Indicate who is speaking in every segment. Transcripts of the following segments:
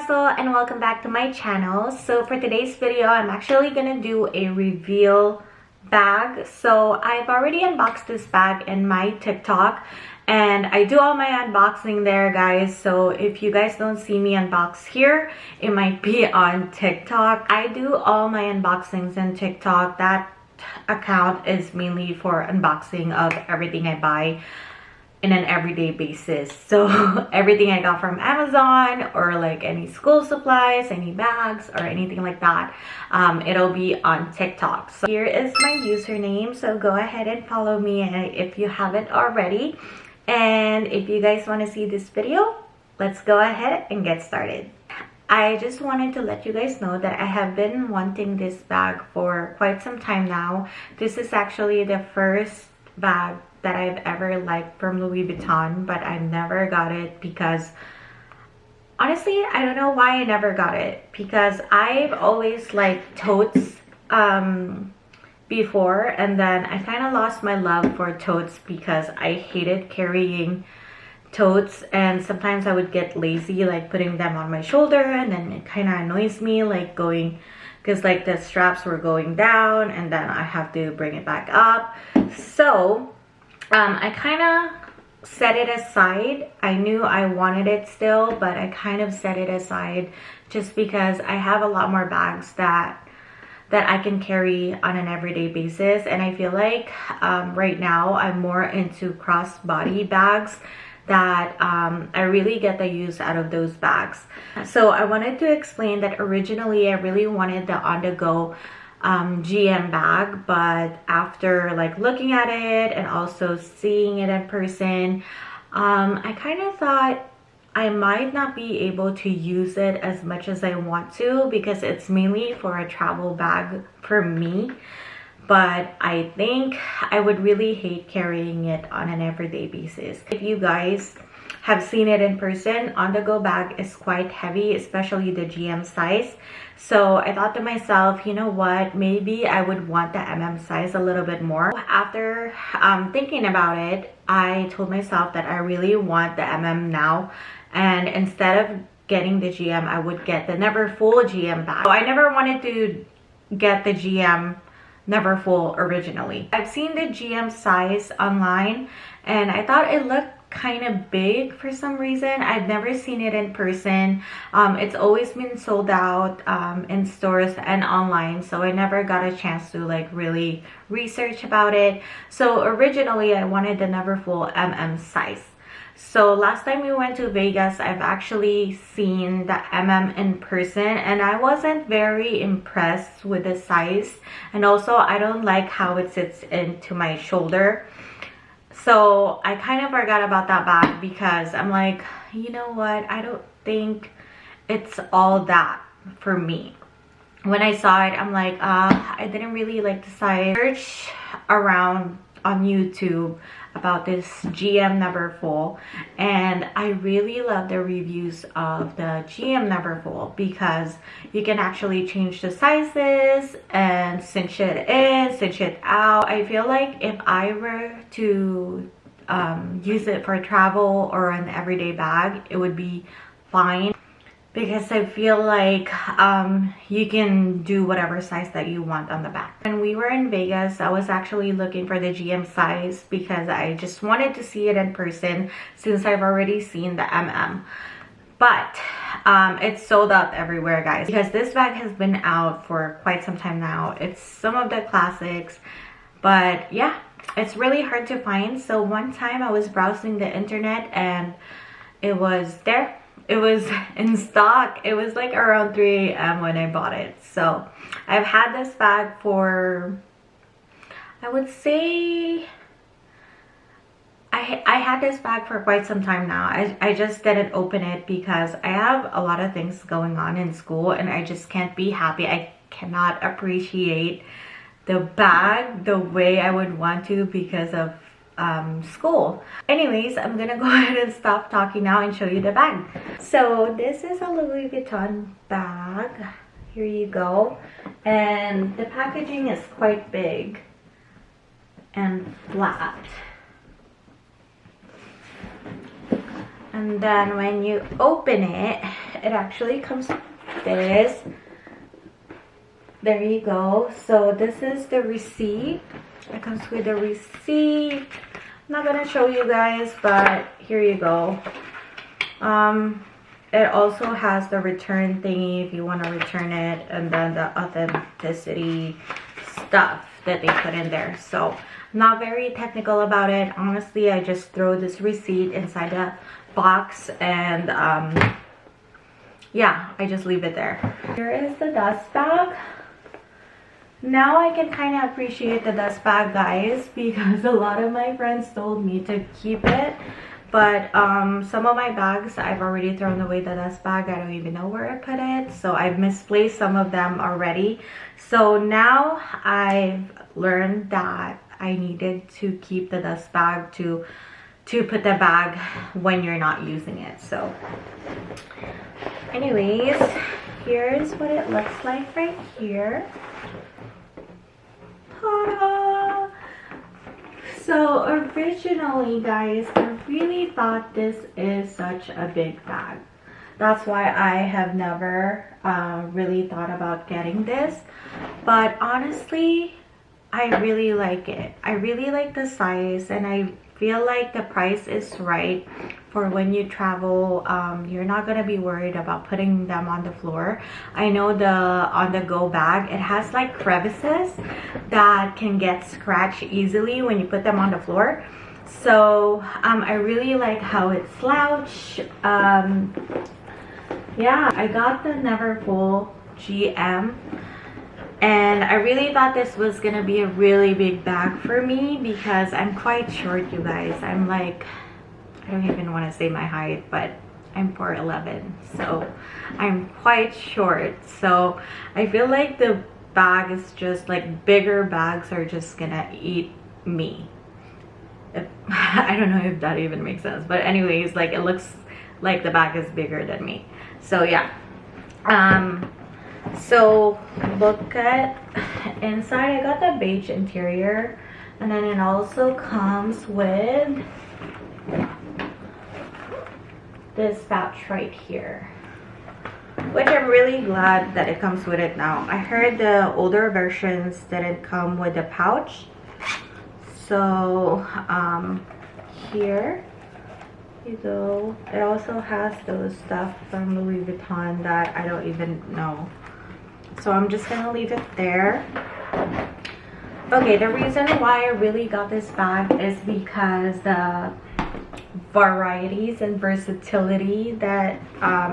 Speaker 1: Russell and welcome back to my channel. So for today's video, I'm actually gonna do a reveal bag. So I've already unboxed this bag in my TikTok and I do all my unboxing there, guys. So if you guys don't see me unbox here, it might be on TikTok. I do all my unboxings in TikTok. That account is mainly for unboxing of everything I buy in an everyday basis. So everything I got from Amazon, or like any school supplies, any bags or anything like that, it'll be on TikTok. So here is my username, so go ahead and follow me if you haven't already. And if you guys want to see this video, let's go ahead and get started. I just wanted to let you guys know that I have been wanting this bag for quite some time now. This is actually the first bag that I've ever liked from Louis Vuitton, but I never got it because honestly, I don't know why I never got it, because I've always liked totes before, and then I kind of lost my love for totes because I hated carrying totes, and sometimes I would get lazy like putting them on my shoulder, and then it kind of annoys me like going, because like the straps were going down and then I have to bring it back up. So I kind of set it aside. I knew I wanted it still, but I kind of set it aside just because I have a lot more bags that I can carry on an everyday basis, and I feel like right now I'm more into crossbody bags that I really get the use out of those bags. So I wanted to explain that originally I really wanted the on-the-go GM bag, but after like looking at it and also seeing it in person, I kind of thought I might not be able to use it as much as I want to, because it's mainly for a travel bag for me. But I think I would really hate carrying it on an everyday basis. If you guys have seen it in person, on-the-go bag is quite heavy, especially the GM size. So I thought to myself, you know what, maybe I would want the size a little bit more. After thinking about it, I told myself that I really want the now, and instead of getting the GM, I would get the Neverfull GM bag. So I never wanted to get the GM Neverfull originally. I've seen the GM size online and I thought it looked kind of big for some reason. I've never seen it in person. It's always been sold out in stores and online, so I never got a chance to like really research about it. So originally I wanted the Neverfull size. So last time we went to Vegas, I've actually seen the in person and I wasn't very impressed with the size, and also I don't like how it sits into my shoulder. So I kind of forgot about that bag because I'm like, you know what, I don't think it's all that for me. When I saw it, I'm like, I didn't really like the size. Search around on YouTube about this GM Neverfull, and I really love the reviews of the GM Neverfull because you can actually change the sizes and cinch it in, cinch it out. I feel like if I were to use it for travel or an everyday bag, it would be fine, because I feel like you can do whatever size that you want on the back. When we were in Vegas, I was actually looking for the GM size because I just wanted to see it in person, since I've already seen the But it's sold out everywhere, guys, because this bag has been out for quite some time now. It's some of the classics, but yeah, it's really hard to find. So one time I was browsing the internet and it was there. It was in stock. It was like around 3 a.m. when I bought it. So I've had this bag for, I would say, I had this bag for quite some time now. I just didn't open it because I have a lot of things going on in school and I just can't be happy. I cannot appreciate the bag the way I would want to because of school. Anyways, I'm gonna go ahead and stop talking now and show you the bag. So this is a Louis Vuitton bag. Here you go. And the packaging is quite big and flat. And then when you open it, it actually comes with this. There you go. So this is the receipt. It comes with a receipt. I'm not gonna show you guys, but here you go. It also has the return thingy if you want to return it, and then the authenticity stuff that they put in there. So I'm not very technical about it. Honestly, I just throw this receipt inside the box, and yeah, I just leave it there. Here is the dust bag. Now I can kind of appreciate the dust bag, guys, because a lot of my friends told me to keep it, but some of my bags I've already thrown away the dust bag. I don't even know where I put it, so I've misplaced some of them already. So now I've learned that I needed to keep the dust bag to put the bag when you're not using it. So anyways, here's what it looks like right here. So originally, guys, I really thought this is such a big bag. That's why I have never really thought about getting this. But honestly, I really like it. I really like the size, and I feel like the price is right for when you travel. You're not gonna be worried about putting them on the floor. I know the on-the-go bag, it has like crevices that can get scratched easily when you put them on the floor. So I really like how it's slouched. Yeah, I got the Neverfull GM, and I really thought this was gonna be a really big bag for me because I'm quite short, you guys. I'm like, I don't even want to say my height, but I'm 4'11", so I'm quite short. So I feel like the bag is just like, bigger bags are just gonna eat me. I don't know if that even makes sense, but anyways, like, it looks like the bag is bigger than me. So yeah, so look at inside. I got the beige interior, and then it also comes with this pouch right here, which I'm really glad that it comes with it now. I heard the older versions didn't come with the pouch. So here you go. It also has those stuff from Louis Vuitton that I don't even know. So I'm just gonna leave it there. Okay, the reason why I really got this bag is because the varieties and versatility that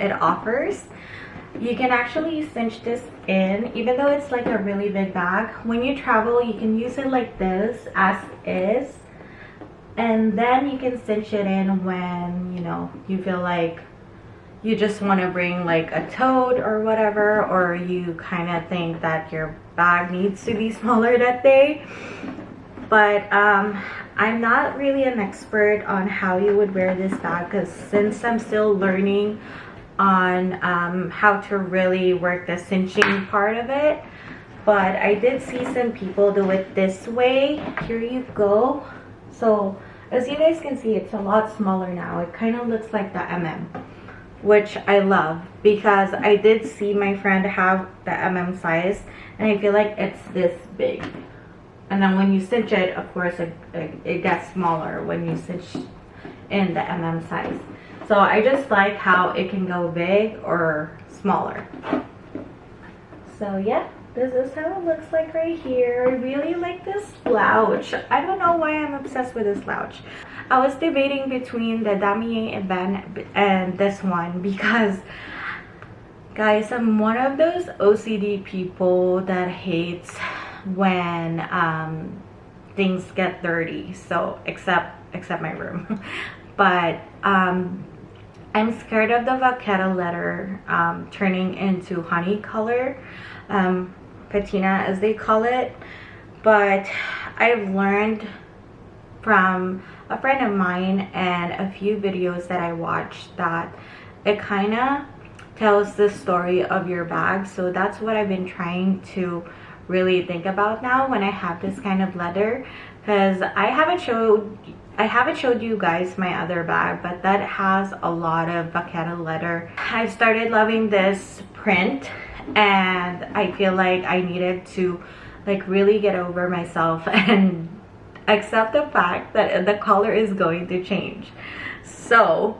Speaker 1: it offers. You can actually cinch this in, even though it's like a really big bag. When you travel, you can use it like this as is, and then you can cinch it in when, you know, you feel like you just want to bring like a tote or whatever, or you kind of think that your bag needs to be smaller that day. But I'm not really an expert on how you would wear this bag, because since I'm still learning on how to really work the cinching part of it. But I did see some people do it this way. Here you go. So as you guys can see, it's a lot smaller now. It kind of looks like the MM, which I love, because I did see my friend have the MM size, and I feel like it's this big. And then when you cinch it, of course, it gets smaller when you cinch in the MM size. So I just like how it can go big or smaller. So yeah, this is how it looks like right here. I really like this slouch. I don't know why I'm obsessed with this slouch. I was debating between the Damier Ebene and this one, because guys, I'm one of those OCD people that hates when things get dirty. So except my room. But I'm scared of the Vaquero leather turning into honey color, patina as they call it. But I've learned from a friend of mine and a few videos that I watched that it kind of tells the story of your bag. So that's what I've been trying to really think about now when I have this kind of leather, because I haven't showed you guys my other bag, but that has a lot of vacetta leather. I started loving this print, and I feel like I needed to like really get over myself and accept the fact that the color is going to change. So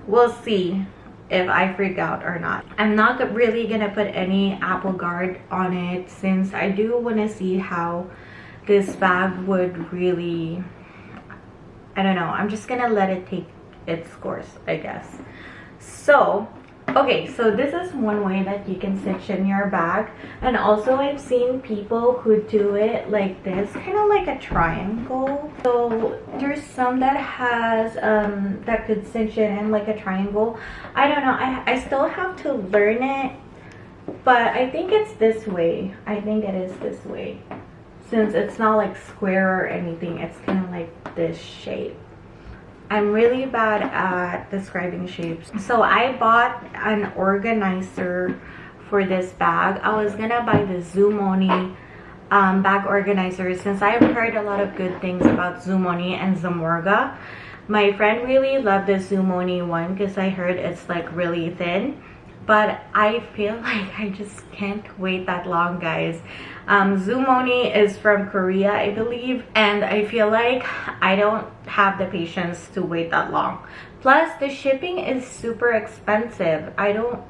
Speaker 1: we'll see if I freak out or not. I'm not really gonna put any apple guard on it, since I do want to see how this bag would really, I don't know, I'm just gonna let it take its course, I guess. So okay, so this is one way that you can cinch in your bag, and also I've seen people who do it like this, kind of like a triangle. So there's some that has that could cinch it in like a triangle. I don't know, I still have to learn it, but I think it's this way. I think it is this way, since it's not like square or anything. It's kind of like this shape. I'm really bad at describing shapes. So I bought an organizer for this bag. I was gonna buy the Zumoni bag organizer, since I've heard a lot of good things about Zumoni and Zamorga. My friend really loved the Zumoni one because I heard it's like really thin, but I feel like I just can't wait that long, guys. Zumoni is from Korea, I believe, and I feel like I don't have the patience to wait that long. Plus the shipping is super expensive. I don't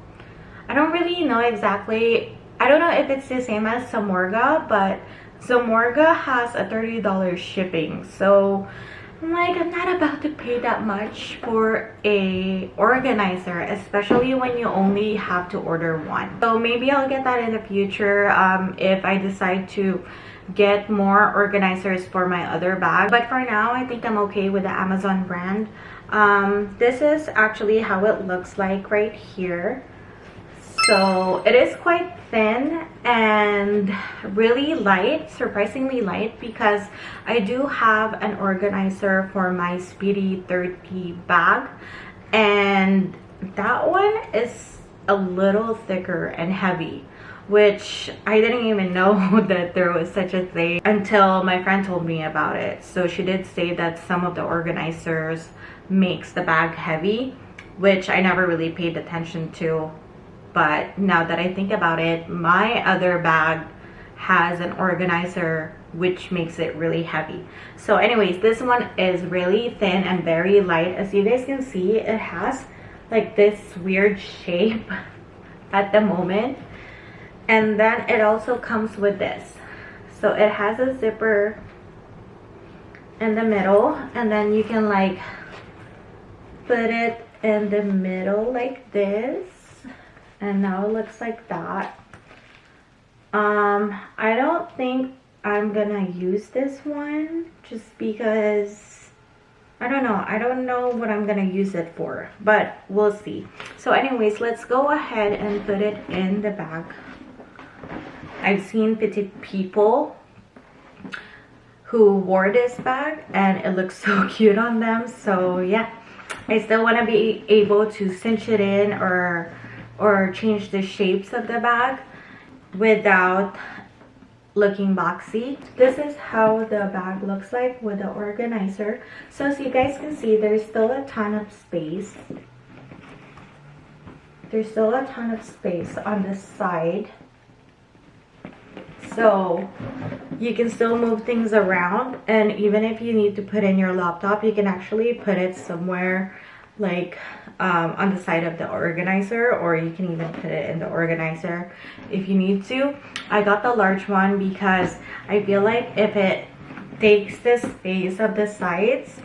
Speaker 1: really know exactly. I don't know if it's the same as Zamorga, but Zamorga has a $30 shipping. So I'm like, I'm not about to pay that much for a organizer, especially when you only have to order one. So maybe I'll get that in the future if I decide to get more organizers for my other bag. But for now, I think I'm okay with the Amazon brand. This is actually how it looks like right here. So it is quite thin and really light, surprisingly light, because I do have an organizer for my Speedy 30 bag, and that one is a little thicker and heavy, which I didn't even know that there was such a thing until my friend told me about it. So she did say that some of the organizers makes the bag heavy, which I never really paid attention to. But now that I think about it, my other bag has an organizer which makes it really heavy. So anyways, this one is really thin and very light. As you guys can see, it has like this weird shape at the moment. And then it also comes with this. So it has a zipper in the middle, and then you can like put it in the middle like this. And now it looks like that. I don't think I'm gonna use this one, just because I don't know what I'm gonna use it for, but we'll see. So anyways, let's go ahead and put it in the bag. I've seen petite people who wore this bag and it looks so cute on them. So yeah, I still want to be able to cinch it in or change the shapes of the bag without looking boxy. This is how the bag looks like with the organizer. So as you guys can see, there's still a ton of space. There's still a ton of space on the side. So you can still move things around, and even if you need to put in your laptop, you can actually put it somewhere like on the side of the organizer, or you can even put it in the organizer if you need to. I got the large one because I feel like if it takes the space of the sides,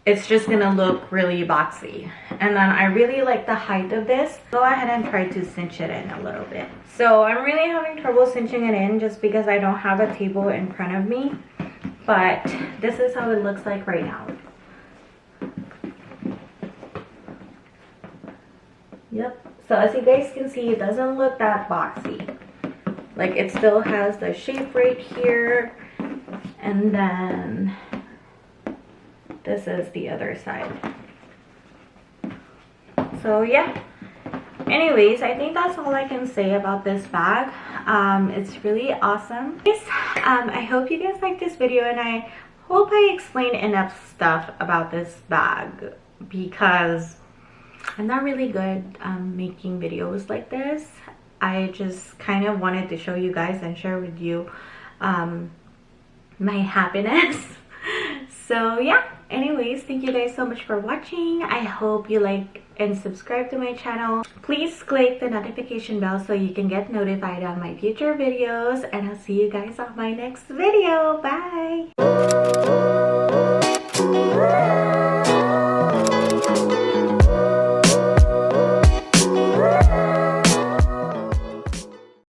Speaker 1: it's just gonna look really boxy. And then I really like the height of this. Go ahead and try to cinch it in a little bit. So I'm really having trouble cinching it in just because I don't have a table in front of me, but this is how it looks like right now. Yep. So as you guys can see, it doesn't look that boxy. Like, it still has the shape right here, and then this is the other side. So yeah, anyways, I think that's all I can say about this bag. It's really awesome. I hope you guys like this video, and I hope I explained enough stuff about this bag, because I'm not really good making videos like this. I just kind of wanted to show you guys and share with you my happiness. So yeah, anyways, thank you guys so much for watching. I hope you like and subscribe to my channel. Please click the notification bell so you can get notified on my future videos, and I'll see you guys on my next video. Bye.